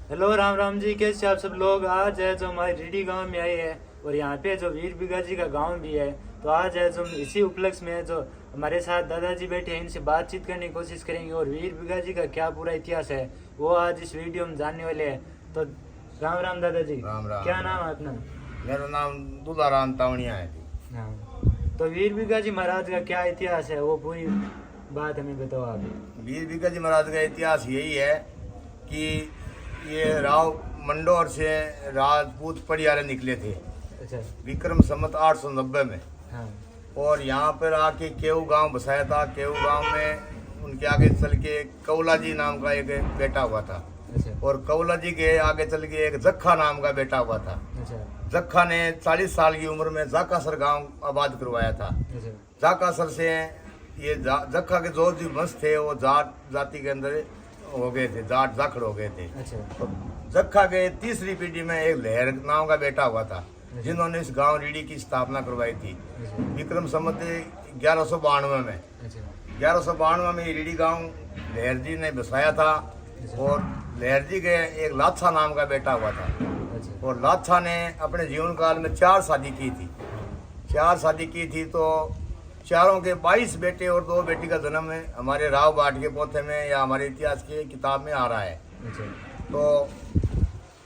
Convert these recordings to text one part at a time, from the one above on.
Hello Ram Ram ji, कैसे आप सब लोग। आज है जो हमारे रीडी गांव में आए हैं और यहाँ पे जो वीर बिगा जी का गांव भी है। तो आज है जो इसी उपलक्ष्य में जो हमारे साथ दादाजी बैठे हैं, इनसे बातचीत करने की कोशिश करेंगे और वीर बिगा जी का क्या पूरा इतिहास है वो आज इस वीडियो में जानने वाले हैं। तो राम राम दादाजी। राम राम। क्या नाम है अपना? मेरा नाम दुलाराम तावणिया है। हाँ, तो वीर बिगा जी महाराज का क्या इतिहास है वो पूरी बात हमें बताओ आप। वीर बिगा जी महाराज का इतिहास यही है कि ये राव मंडोर से राजपूत परिवार निकले थे। अच्छा। विक्रम संवत 890 में। हाँ। और यहाँ पर आके केऊ गांव बसाया था। केऊ गांव में उनके आगे चल के कौला जी नाम का एक बेटा हुआ था। अच्छा। और कौला जी के आगे चल के एक जक्खा नाम का बेटा हुआ था। अच्छा। जक्खा ने 40 साल की उम्र में जाकासर गांव आबाद करवाया था। अच्छा। जाकासर से ये जक्खा के जो भी वंश थे वो जाट जाति के अंदर हो गए थे, जाट जाखड़ हो गए थे। अच्छा। तो जक्खा के तीसरी पीढ़ी में एक लहर नाम का बेटा हुआ था जिन्होंने इस गांव रीडी की स्थापना करवाई थी विक्रम संवत 1192 में। 1192 में ये रीडी गांव लहर जी ने बसाया था। और लहर जी के एक लाछा नाम का बेटा हुआ था। और लाछा ने अपने जीवन काल में 4 शादी की थी। 4 शादी की थी तो चारों के 22 बेटे और 2 बेटी का जन्म है हमारे राव बाट के पोथे में या हमारे इतिहास की किताब में आ रहा है। तो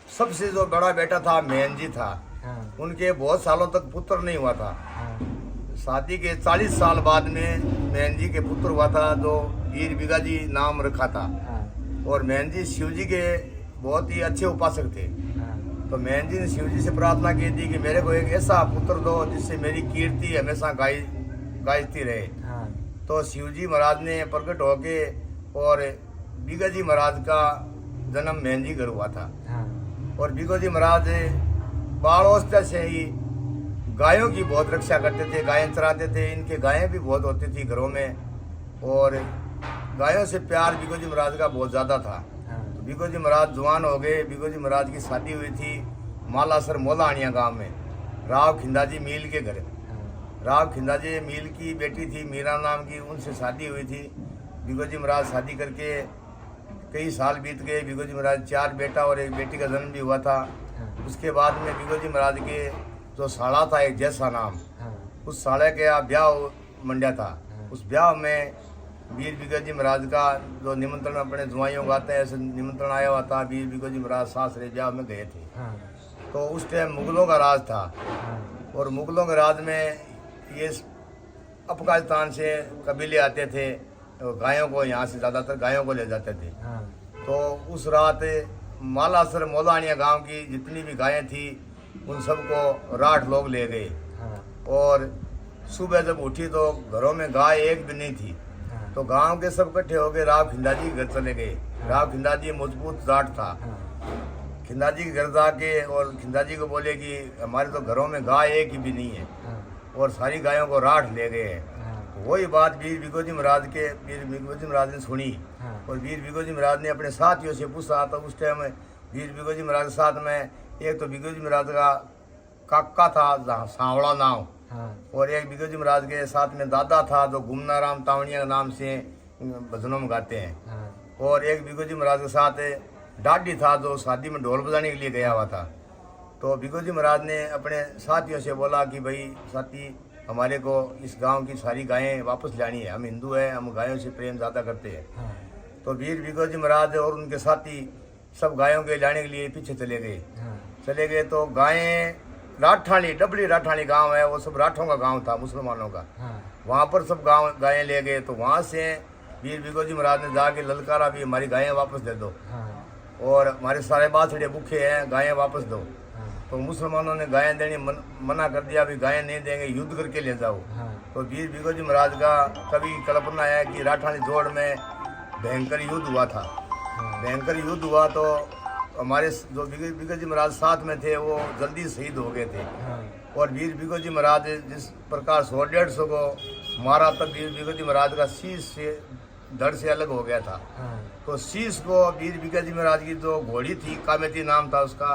सबसे जो बड़ा बेटा था मेहनजी था। हाँ। उनके बहुत सालों तक पुत्र नहीं हुआ था। हाँ। शादी के 40 साल बाद में मेहनजी के पुत्र हुआ था जो वीर बिगा जी नाम रखा था। हाँ। और मेहनजी शिव जी के बहुत ही अच्छे उपासक थे। हाँ। तो मेहनजी ने शिव जी से प्रार्थना की थी कि मेरे को एक ऐसा पुत्र दो जिससे मेरी कीर्ति हमेशा गायती रहे। हाँ। तो शिवजी महाराज ने प्रकट होके और बिगा जी महाराज का जन्म मेहनजी घर हुआ था। हाँ। और बिगा जी महाराज बाल से ही गायों की बहुत रक्षा करते थे, गायें चराते थे। इनके गायें भी बहुत होती थी घरों में और गायों से प्यार बिगा जी महाराज का बहुत ज़्यादा था। हाँ। तो बिगा जी महाराज जवान हो गए। बिगा जी महाराज की शादी हुई थी मालासर मोलाणिया गांव में राव खिंदाजी मील के घर। राव खिंदाजी मील की बेटी थी मीरा नाम की, उनसे शादी हुई थी। बिगा जी महाराज शादी करके कई साल बीत गए। बिगा जी महाराज 4 बेटा और 1 बेटी का जन्म भी हुआ था। उसके बाद में बिगा जी महाराज के जो साला था एक जैसा नाम, उस साले के ब्याह मंड्या था। उस ब्याह में वीर बिगा जी महाराज का जो निमंत्रण अपने जुआइयों का आता है ऐसे निमंत्रण आया हुआ था। वीर बिगा जी महाराज सासरे ब्याह में गए थे। तो उस टाइम मुगलों का राज था। और मुगलों के राज में ये अफगानिस्तान से कबीले आते थे। तो गायों को यहाँ से ज़्यादातर गायों को ले जाते थे। तो उस रात मालासर मोलाणिया गांव की जितनी भी गायें थी उन सबको राठ लोग ले गए। और सुबह जब उठी तो घरों में गाय एक भी नहीं थी। तो गांव के सब इकट्ठे हो गए राव खिंदाजी के घर चले गए। राव खिंदाजी मजबूत जाट था। खिंदाजी के घर जाके और खिंदाजी को बोले कि हमारे तो घरों में गाय एक ही भी नहीं है और सारी गायों को राठ ले गए हैं। वही बात वीर बिगा जी महाराज ने सुनी। और वीर बिगा जी महाराज ने अपने साथियों से पूछा। तो उस टाइम वीर बिगा जी महाराज के साथ में एक तो बिगा जी महाराज का काका था सांवड़ा नाम, और एक बिगा जी महाराज के साथ में दादा था जो गुमना राम तावणिया नाम से भजनों में गाते हैं। और एक बिगा जी महाराज के साथ डाडी था जो शादी में ढोल बजाने के लिए गया हुआ था। तो बिगा जी महाराज ने अपने साथियों से बोला कि भाई साथी हमारे को इस गांव की सारी गायें वापस लानी है, हम हिंदू हैं, हम गायों से प्रेम ज़्यादा करते हैं। तो वीर बिगा जी महाराज और उनके साथी सब गायों के लाने के लिए पीछे चले गए। तो गायें राठाणी डबली राठाणी गांव है, वो सब राठों का गांव था मुसलमानों का। वहाँ पर सब गायें ले गए। तो वहाँ से वीर बिगा जी महाराज ने जाके ललकारा भी हमारी गायें वापस दे दो और हमारे सारे बाछड़े भूखे हैं, गायें वापस दो। तो मुसलमानों ने गायें देने मना कर दिया, अभी गायें नहीं देंगे, युद्ध करके ले जाओ। तो वीर बिगा जी महाराज का कभी कल्पना है कि राठानी जोड़ में भयंकर युद्ध हुआ था। भयंकर युद्ध हुआ तो हमारे जो बिगा जी महाराज साथ में थे वो जल्दी शहीद हो गए थे। और वीर बिगा जी महाराज जिस प्रकार 100-150 को मारा तब वीर बिगा जी महाराज का शीश से धड़ से अलग हो गया था। तो शीश को वीर बिगा जी महाराज की जो घोड़ी थी, कामेती नाम था उसका,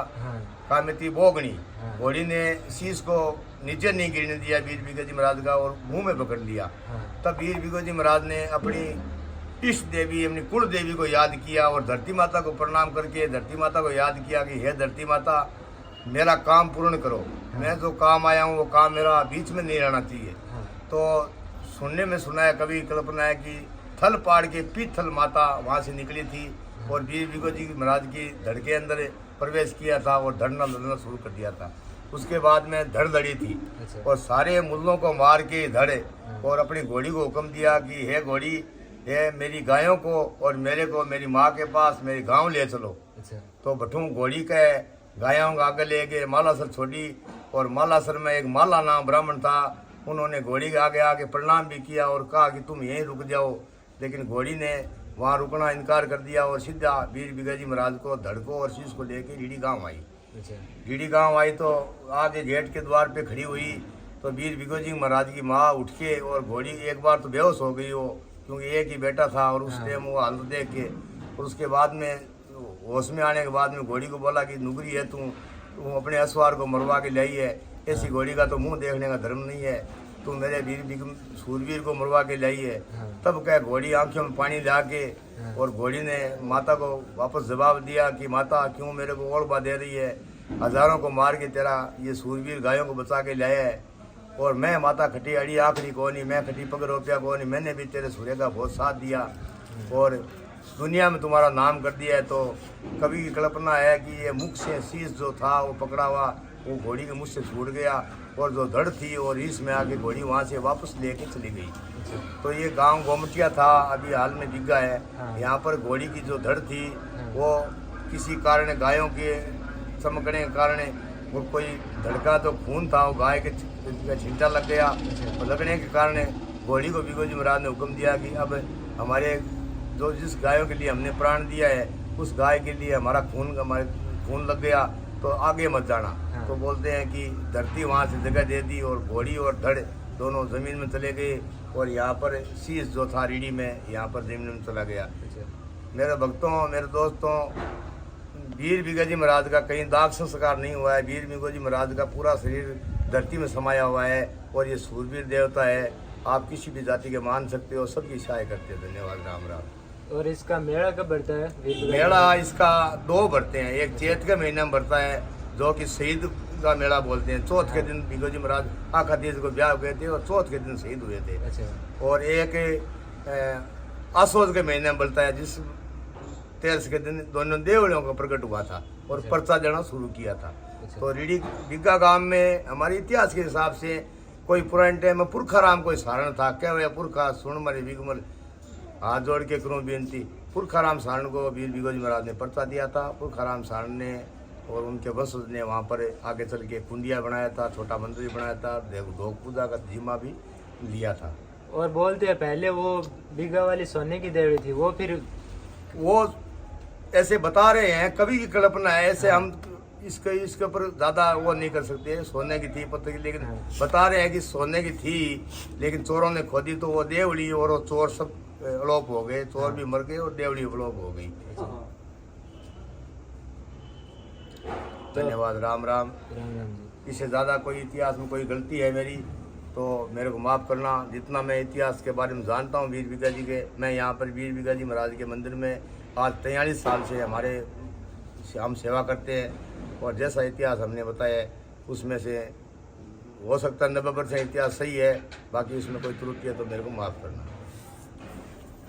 कामेती बोगणी, घोड़ी ने शीश को नीचे नहीं गिरने दिया वीर बिगा जी महाराज का और मुंह में पकड़ लिया। तब वीर बिगा जी महाराज ने अपनी इष्ट देवी अपनी कुल देवी को याद किया और धरती माता को प्रणाम करके धरती माता को याद किया कि हे धरती माता मेरा काम पूर्ण करो। मैं जो काम आया हूँ वो काम मेरा बीच में नहीं रहना चाहिए। तो सुनने में सुना है, कभी कल्पना है कि थल पाड़ के पीथल माता वहाँ से निकली थी और वीर बिगो जी महाराज की धड़ के अंदर प्रवेश किया था और धड़ना लड़ना शुरू कर दिया था। उसके बाद में धड़ लड़ी थी और सारे मुल्लों को मार के धड़े और अपनी घोड़ी को हुक्म दिया कि हे घोड़ी, ये मेरी गायों को और मेरे को मेरी माँ के पास मेरे गांव ले चलो। तो बठू घोड़ी के गायों को आगे ले गए, मालासर छोड़ी और मालासर में एक माला नाम ब्राह्मण था, उन्होंने घोड़ी के आगे आके प्रणाम भी किया और कहा कि तुम यहीं रुक जाओ। लेकिन घोड़ी ने वहाँ रुकना इनकार कर दिया और सीधा वीर बिगाजी महाराज को धड़ को और शीश को लेके रीडी गाँव आई। रीडी गाँव आई तो आगे गेट के द्वार पे खड़ी हुई तो वीर बिगोजी महाराज की माँ उठ के और घोड़ी एक बार तो बेहोश हो गई हो, क्योंकि एक ही बेटा था और उस टाइम वो हालत देख के, और उसके बाद में होश में आने के बाद में घोड़ी को बोला कि नुगरी है तू अपने असवार को मरवा के लाई है, ऐसी घोड़ी का तो मुंह देखने का धर्म नहीं है, तू मेरे वीर सूरवीर को मरवा के लाई है। तब क्या घोड़ी आंखों में पानी ला के और घोड़ी ने माता को वापस जवाब दिया कि माता क्यों मेरे को ओढ़बा दे रही है, हजारों को मार के तेरा ये सूरवीर गायों को बचा के लाया है और मैं माता खटी अड़ी आखिरी को नहीं, मैं खटी पग रोपिया को नहीं, मैंने भी तेरे सूर्य का बहुत साथ दिया और दुनिया में तुम्हारा नाम कर दिया है। तो कभी की कल्पना है कि ये मुख से शीश जो था वो पकड़ा हुआ वो घोड़ी के मुझ से छूट गया और जो धड़ थी और इस में आके घोड़ी वहाँ से वापस लेके चली गई। तो ये गांव गोमटिया था, अभी हाल में बिगा है। यहाँ पर घोड़ी की जो धड़ थी वो किसी कारण गायों के चमकने के कारण वो कोई धड़का तो खून था, वो गाय के छिंटा लग गया और लगने के कारण घोड़ी को बिगोजी महाराज ने हुक्म दिया कि अब हमारे जो जिस गायों के लिए हमने प्राण दिया है उस गाय के लिए हमारे खून लग गया तो आगे मत जाना। तो बोलते हैं कि धरती वहाँ से जगह दे दी और घोड़ी और धड़ दोनों जमीन में चले गए और यहाँ पर शीश जो था रीढ़ी में यहाँ पर जमीन में चला गया। मेरे भक्तों, मेरे दोस्तों, वीर बिगाजी महाराज का कहीं दाग संस्कार नहीं हुआ है। वीर बिगाजी महाराज का पूरा शरीर धरती में समाया हुआ है और ये सूरवीर देवता है। आप किसी भी जाति के मान सकते हो, सबकी सहाय करते हो। धन्यवाद। राम राम। और इसका मेला कब बढ़ता है? मेला इसका 2 बढ़ते हैं, एक चैत के महीने में बढ़ता है जो कि शहीद का मेला बोलते हैं। चौथ के दिन बिगोजी महाराज आखा तीज को ब्याह हुए थे और चौथ के दिन शहीद हुए थे। और एक आसोज के महीने में बढ़ता है जिस 13 के दिन दोनों देवलियों का प्रकट हुआ था और पर्चा देना शुरू किया था। तो रीडी बिग्गा गांव में हमारे इतिहास के हिसाब से कोई पुराने टाइम में पुरखाराम कोई सारण था, क्या हुआ पुरखा सुन मरे बिगमल, हाथ जोड़ के करूँ बेनती। पुरखाराम सारण को वीर बिगोजी महाराज ने पर्चा दिया था। पुरखाराम सारण ने और उनके वंशज ने वहाँ पर आगे चल के कुंडिया बनाया था, छोटा मंदिर बनाया था, ढोक पूजा का जिम्मा भी लिया था। और बोलते हैं पहले वो बिगा वाली सोने की देवड़ी थी, वो फिर वो ऐसे बता रहे हैं, कभी की कल्पना है, ऐसे हम इसके ऊपर ज़्यादा वो नहीं कर सकते। सोने की थी पत्थर की, लेकिन बता रहे हैं कि सोने की थी, लेकिन चोरों ने खोदी तो वो देवड़ी और वो चोर सब अलोप हो गए, चोर भी मर गए और देवड़ी अलोप हो गई। धन्यवाद। राम राम। इससे ज़्यादा कोई इतिहास में कोई गलती है मेरी तो मेरे को माफ़ करना। जितना मैं इतिहास के बारे में जानता हूँ वीर बिगाजी के, मैं यहाँ पर वीर बिगाजी महाराज के मंदिर में आज 43 साल से हम सेवा करते हैं और जैसा इतिहास हमने बताया है उसमें से हो सकता है 90% इतिहास सही है, बाकी उसमें कोई त्रुटि है तो मेरे को माफ़ करना।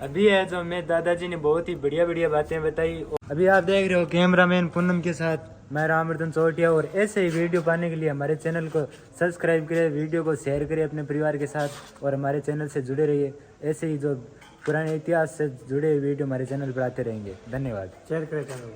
अभी है जो मैं दादाजी ने बहुत ही बढ़िया बढ़िया बातें बताई। अभी आप देख रहे हो कैमरामैन पूनम के साथ मैं रामवर्धन चौटिया। और ऐसे ही वीडियो पाने के लिए हमारे चैनल को सब्सक्राइब करें, वीडियो को शेयर करें अपने परिवार के साथ और हमारे चैनल से जुड़े रहिए। ऐसे ही जो पुराने इतिहास से जुड़े वीडियो हमारे चैनल पर आते रहेंगे। धन्यवाद। शेयर करें चैनल।